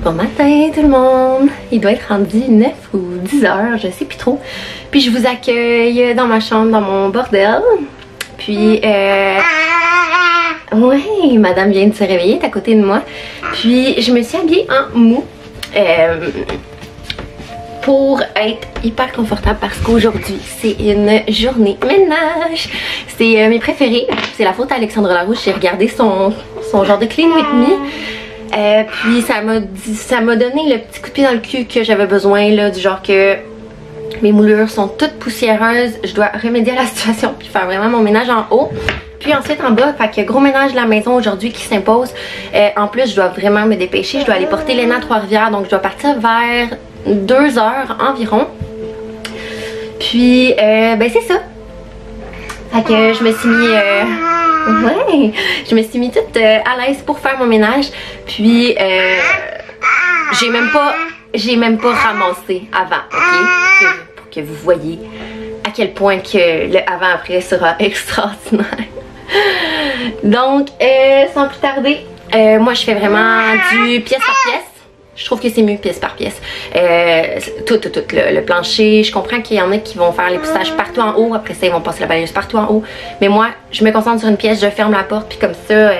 Bon matin tout le monde! Il doit être rendu 9 ou 10 heures, je sais plus trop. Puis je vous accueille dans ma chambre, dans mon bordel. Puis ouais, madame vient de se réveiller, est à côté de moi. Puis je me suis habillée en mou pour être hyper confortable parce qu'aujourd'hui c'est une journée ménage. C'est mes préférés. C'est la faute à Alexandre Larouche. J'ai regardé son genre de clean with me. Puis ça m'a donné le petit coup de pied dans le cul que j'avais besoin là, du genre que mes moulures sont toutes poussiéreuses, je dois remédier à la situation puis faire vraiment mon ménage en haut. Puis ensuite en bas, fait que gros ménage de la maison aujourd'hui qui s'impose. En plus je dois vraiment me dépêcher, je dois aller porter Léna à Trois-Rivières, donc je dois partir vers 2 heures environ. Puis ben c'est ça. Fait que je me suis mis ouais, je me suis mis toute à l'aise pour faire mon ménage. Puis j'ai même pas ramassé avant, ok? Pour que vous voyez à quel point que le avant-après sera extraordinaire. Donc sans plus tarder, moi je fais vraiment du pièce par pièce. Je trouve que c'est mieux pièce par pièce. Tout le plancher. Je comprends qu'il y en a qui vont faire l'époussetage partout en haut. Après ça, ils vont passer la balayeuse partout en haut. Mais moi, je me concentre sur une pièce, je ferme la porte. Puis comme ça,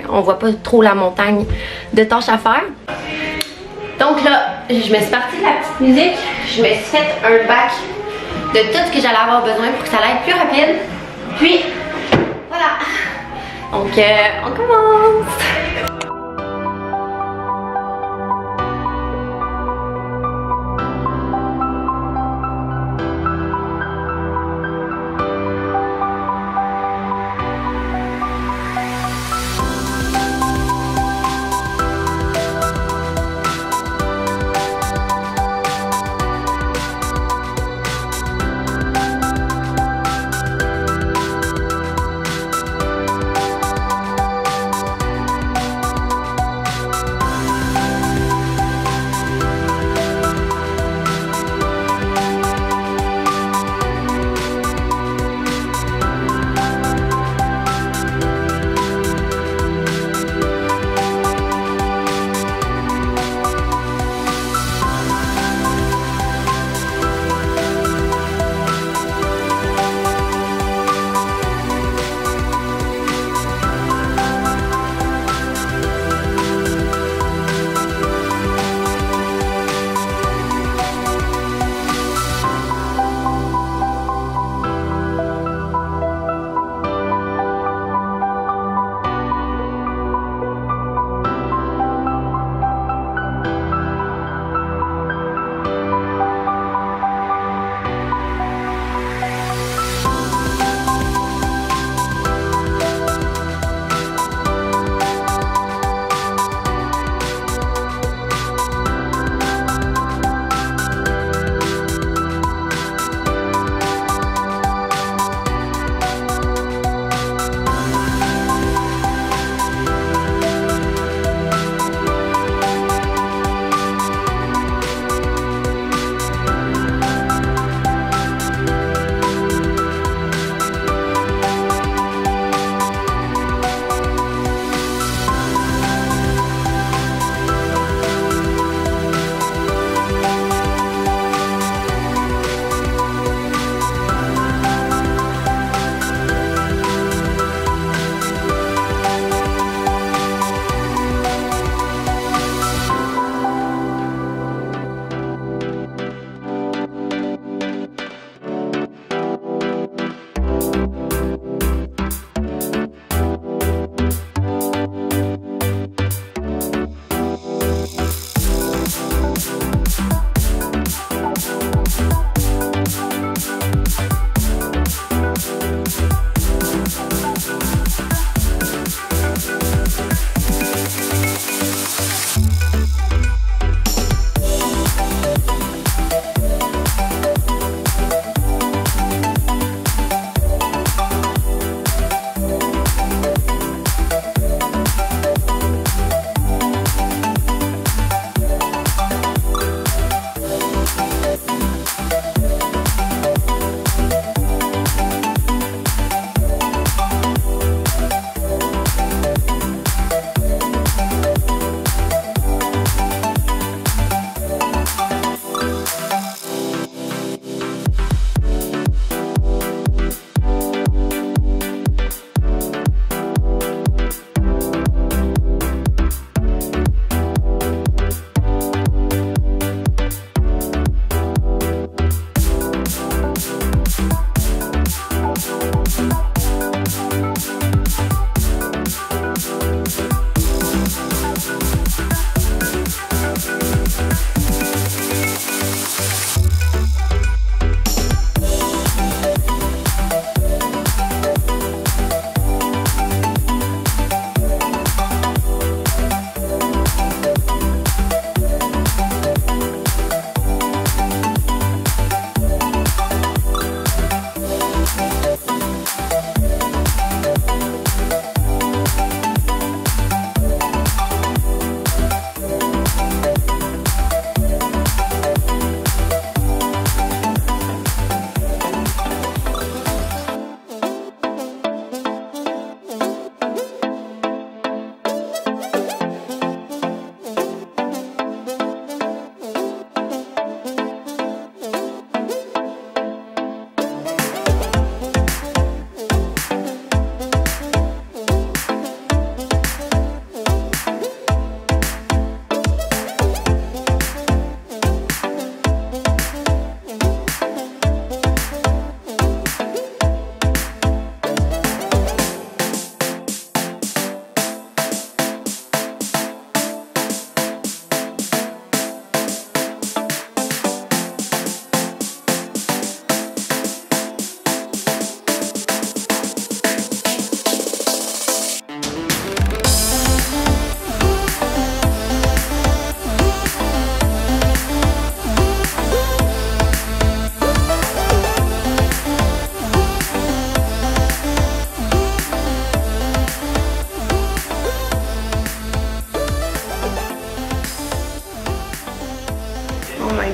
on voit pas trop la montagne de tâches à faire. Donc là, je me suis partie de la petite musique. Je me suis fait un bac de tout ce que j'allais avoir besoin pour que ça aille plus rapide. Puis, voilà. Donc, on commence.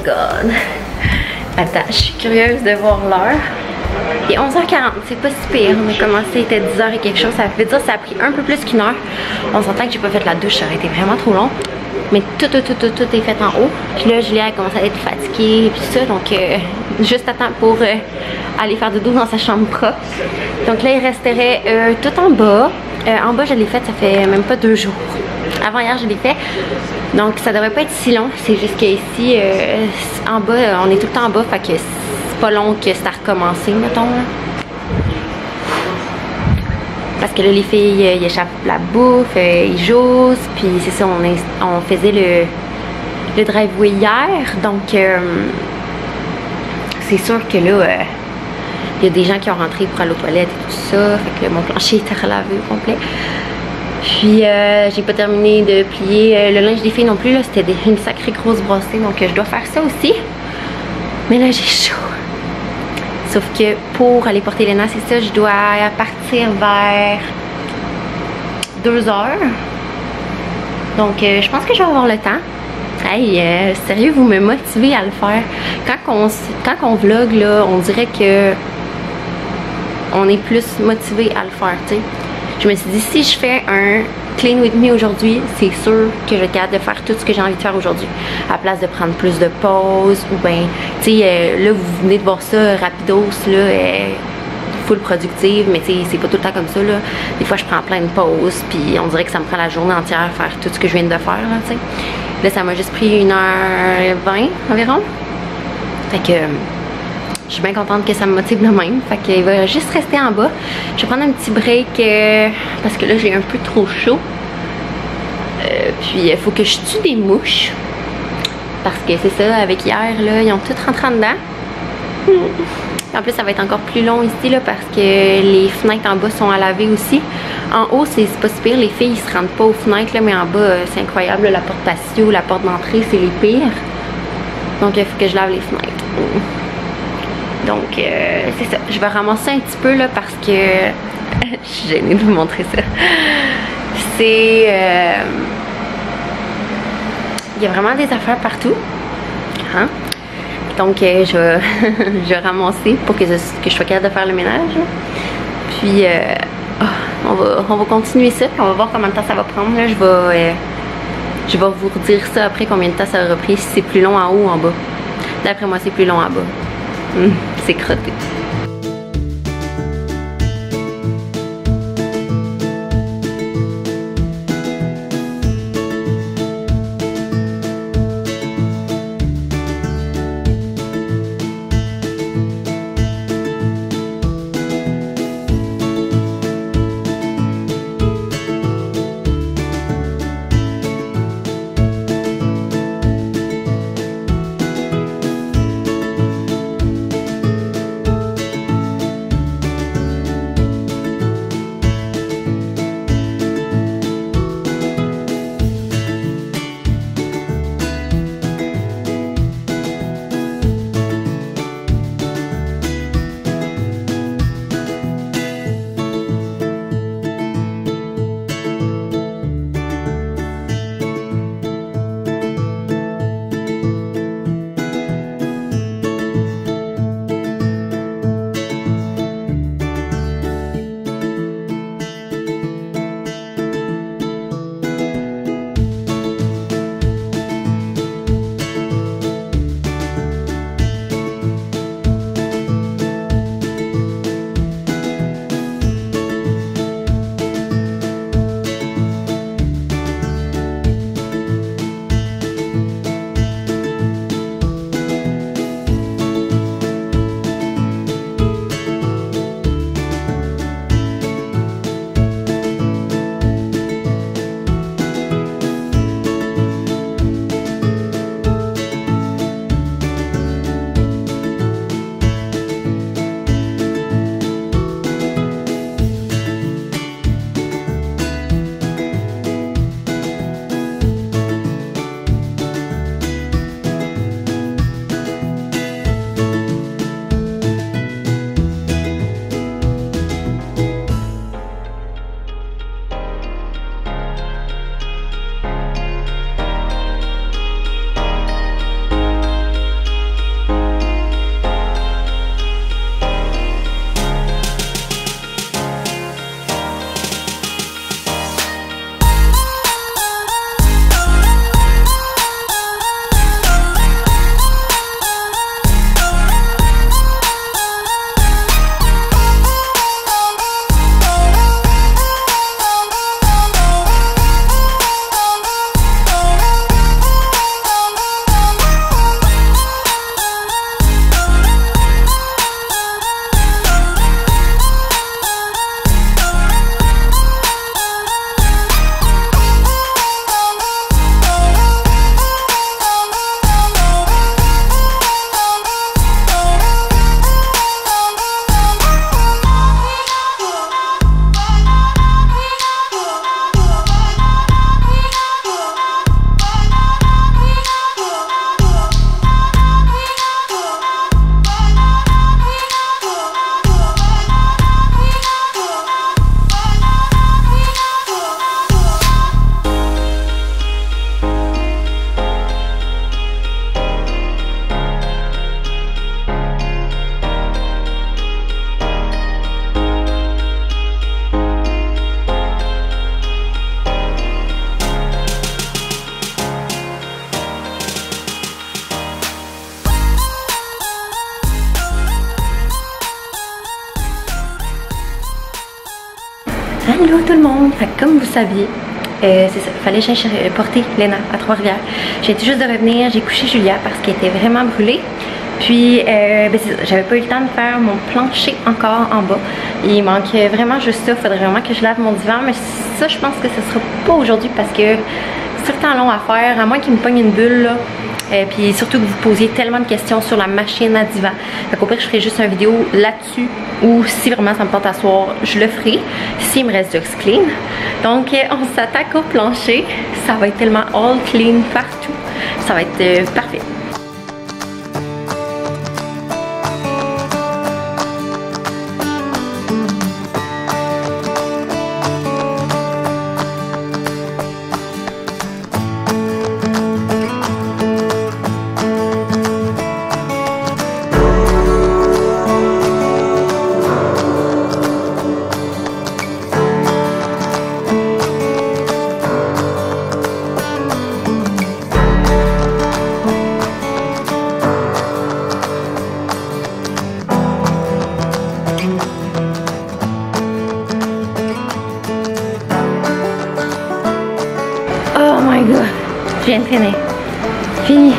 god. Attends, je suis curieuse de voir l'heure. Il est 11h40, c'est pas si pire. On a commencé, il était 10h et quelque chose. Ça veut dire que ça a pris un peu plus qu'une heure. On s'entend que j'ai pas fait la douche, ça aurait été vraiment trop long. Mais tout est fait en haut. Puis là, Julia a commencé à être fatiguée et tout ça. Donc, juste à temps pour aller faire dodo dans sa chambre propre. Donc là, il resterait tout en bas. En bas, je l'ai fait, ça fait même pas 2 jours. Avant hier, je l'ai fait. Donc, ça devrait pas être si long. C'est juste qu'ici, en bas, on est tout le temps en bas. Fait que c'est pas long que ça a recommencé, mettons. Parce que là, les filles, ils échappent la bouffe, ils jouent. Puis c'est ça, on faisait le driveway hier. Donc, c'est sûr que là, il y a des gens qui ont rentré pour aller aux toilettes et tout ça. Fait que mon plancher était relavé au complet. Puis, j'ai pas terminé de plier le linge des filles non plus. Là, c'était une sacrée grosse brossée. Donc, je dois faire ça aussi. Mais là, j'ai chaud. Sauf que pour aller porter Léna, c'est ça, je dois partir vers 2h. Donc, je pense que je vais avoir le temps. Hey, sérieux, vous me motivez à le faire. Quand on vlog, là, on dirait que on est plus motivé à le faire, tu sais. Je me suis dit, si je fais un clean with me aujourd'hui, c'est sûr que je vais être capable de faire tout ce que j'ai envie de faire aujourd'hui. À la place de prendre plus de pauses ou ben, tu sais, là, vous venez de voir ça rapidos, là, full productive, mais tu sais, c'est pas tout le temps comme ça, là. Des fois, je prends plein de pauses, puis on dirait que ça me prend la journée entière à faire tout ce que je viens de faire, là, tu sais. Là, ça m'a juste pris 1h20 environ. Fait que je suis bien contente que ça me motive de même. Fait qu'il va juste rester en bas. Je vais prendre un petit break parce que là, j'ai un peu trop chaud. Puis, il faut que je tue des mouches. Parce que c'est ça, avec hier, là, ils ont tout rentré en dedans. En plus, ça va être encore plus long ici, là, parce que les fenêtres en bas sont à laver aussi. En haut, c'est pas si pire. Les filles, ils se rendent pas aux fenêtres, là, mais en bas, c'est incroyable. Là, la porte patio, la porte d'entrée, c'est les pires. Donc, il faut que je lave les fenêtres. Donc, c'est ça. Je vais ramasser un petit peu, là, parce que je suis gênée de vous montrer ça. C'est... il y a vraiment des affaires partout. Hein? Donc, je vais ramasser pour que je sois capable de faire le ménage. Puis, on va continuer ça. On va voir combien de temps ça va prendre. Là, je vais vous redire ça après combien de temps ça aura pris. Si c'est plus long en haut ou en bas. D'après moi, c'est plus long en bas. C'est crotté. Allô tout le monde! Fait que comme vous saviez, c'est ça, fallait que j'aille porter Léna à Trois-Rivières. J'ai tout juste de revenir, j'ai couché Julia parce qu'elle était vraiment brûlée. Puis, j'avais pas eu le temps de faire mon plancher encore en bas. Il manquait vraiment juste ça. Faudrait vraiment que je lave mon divan. Mais ça, je pense que ce sera pas aujourd'hui parce que c'est tout le temps long à faire. À moins qu'il me pogne une bulle, là. Puis surtout que vous posiez tellement de questions sur la machine à divan. Fait qu'au pire, je ferai juste une vidéo là-dessus. Ou si vraiment ça me tente à soir, je le ferai. S'il me reste Just Clean. Donc, on s'attaque au plancher. Ça va être tellement all clean partout. Ça va être parfait. Je viens de finir. Fini.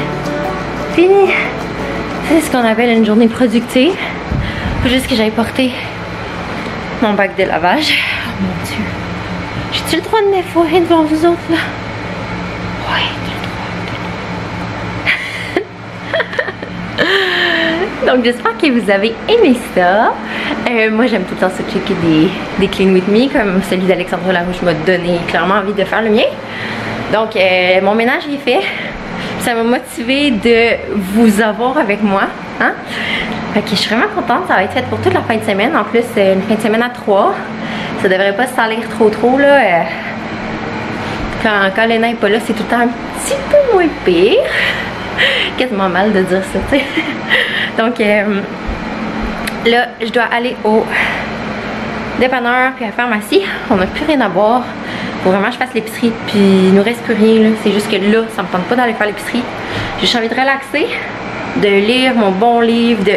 C'est ce qu'on appelle une journée productive. Faut juste que j'aille porter mon bac de lavage. Oh mon Dieu. J'ai-tu le droit de m'effoirer devant vous autres là? Ouais, j'ai le droit. Donc j'espère que vous avez aimé ça. Moi j'aime tout le temps se checker des clean with me comme celui d'Alexandra Larouche m'a donné clairement envie de faire le mien. Donc, mon ménage est fait. Ça m'a motivé de vous avoir avec moi. Hein? Fait que je suis vraiment contente. Ça va être fait pour toute la fin de semaine. En plus, une fin de semaine à 3. Ça devrait pas se salir trop là. Quand Léna n'est pas là, c'est tout le temps un petit peu moins pire. Quasiment mal de dire ça, tu sais. Donc, là, je dois aller au dépanneur puis à la pharmacie. On n'a plus rien à boire. Faut vraiment que je fasse l'épicerie, puis il nous reste plus rien là. C'est juste que là, ça me tente pas d'aller faire l'épicerie. J'ai juste envie de relaxer, de lire mon bon livre de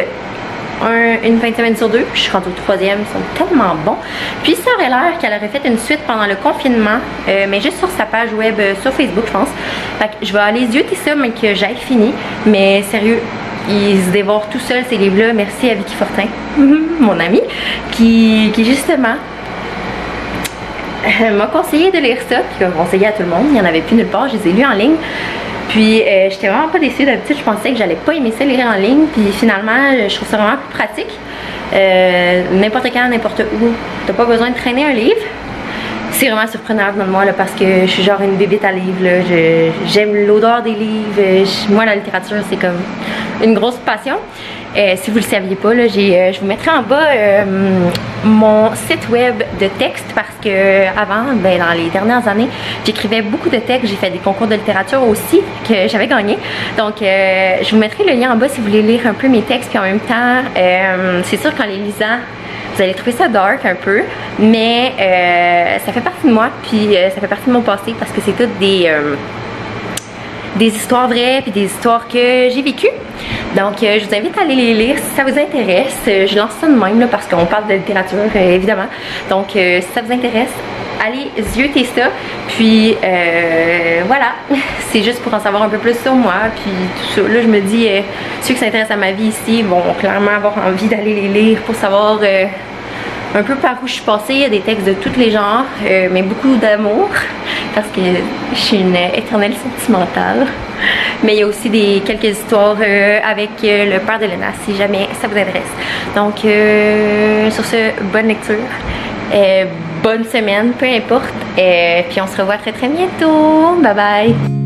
une fin de semaine sur 2. Puis je suis rendue au 3e, ils sont tellement bons. Puis ça aurait l'air qu'elle aurait fait une suite pendant le confinement, mais juste sur sa page web, sur Facebook je pense. Fait que je vais aller zioter ça, mais que j'aille fini. Mais sérieux, ils se dévorent tout seuls ces livres-là. Merci à Vicky Fortin, mon amie, qui justement m'a conseillé de lire ça, puis m'a conseillé à tout le monde. Il n'y en avait plus nulle part, je les ai lus en ligne. Puis j'étais vraiment pas déçue. D'habitude, je pensais que j'allais pas aimer ça lire en ligne. Puis finalement, je trouve ça vraiment plus pratique. N'importe quand, n'importe où. T'as pas besoin de traîner un livre. C'est vraiment surprenant dans moi là, parce que je suis genre une bébête à livres. J'aime l'odeur des livres. Moi, la littérature, c'est comme une grosse passion. Si vous le saviez pas, là, je vous mettrai en bas mon site web de texte parce que avant, dans les dernières années, j'écrivais beaucoup de textes. J'ai fait des concours de littérature aussi que j'avais gagné. Donc, je vous mettrai le lien en bas si vous voulez lire un peu mes textes. Puis en même temps, c'est sûr qu'en les lisant, vous allez trouver ça dark un peu, mais ça fait partie de moi, puis ça fait partie de mon passé parce que c'est toutes des histoires vraies, puis des histoires que j'ai vécues. Donc, je vous invite à aller les lire si ça vous intéresse. Je lance ça de même là, parce qu'on parle de littérature, évidemment. Donc, si ça vous intéresse, allez zioter ça. Puis, voilà. C'est juste pour en savoir un peu plus sur moi. Puis, tout ça. Là, je me dis, ceux qui s'intéressent à ma vie ici vont clairement avoir envie d'aller les lire pour savoir un peu par où je suis passée. Il y a des textes de tous les genres, mais beaucoup d'amour. Parce que je suis une éternelle sentimentale. Mais il y a aussi quelques histoires avec le père de Léna, si jamais ça vous intéresse. Donc, sur ce, bonne lecture. Bonne semaine, peu importe. Puis on se revoit très très bientôt. Bye bye!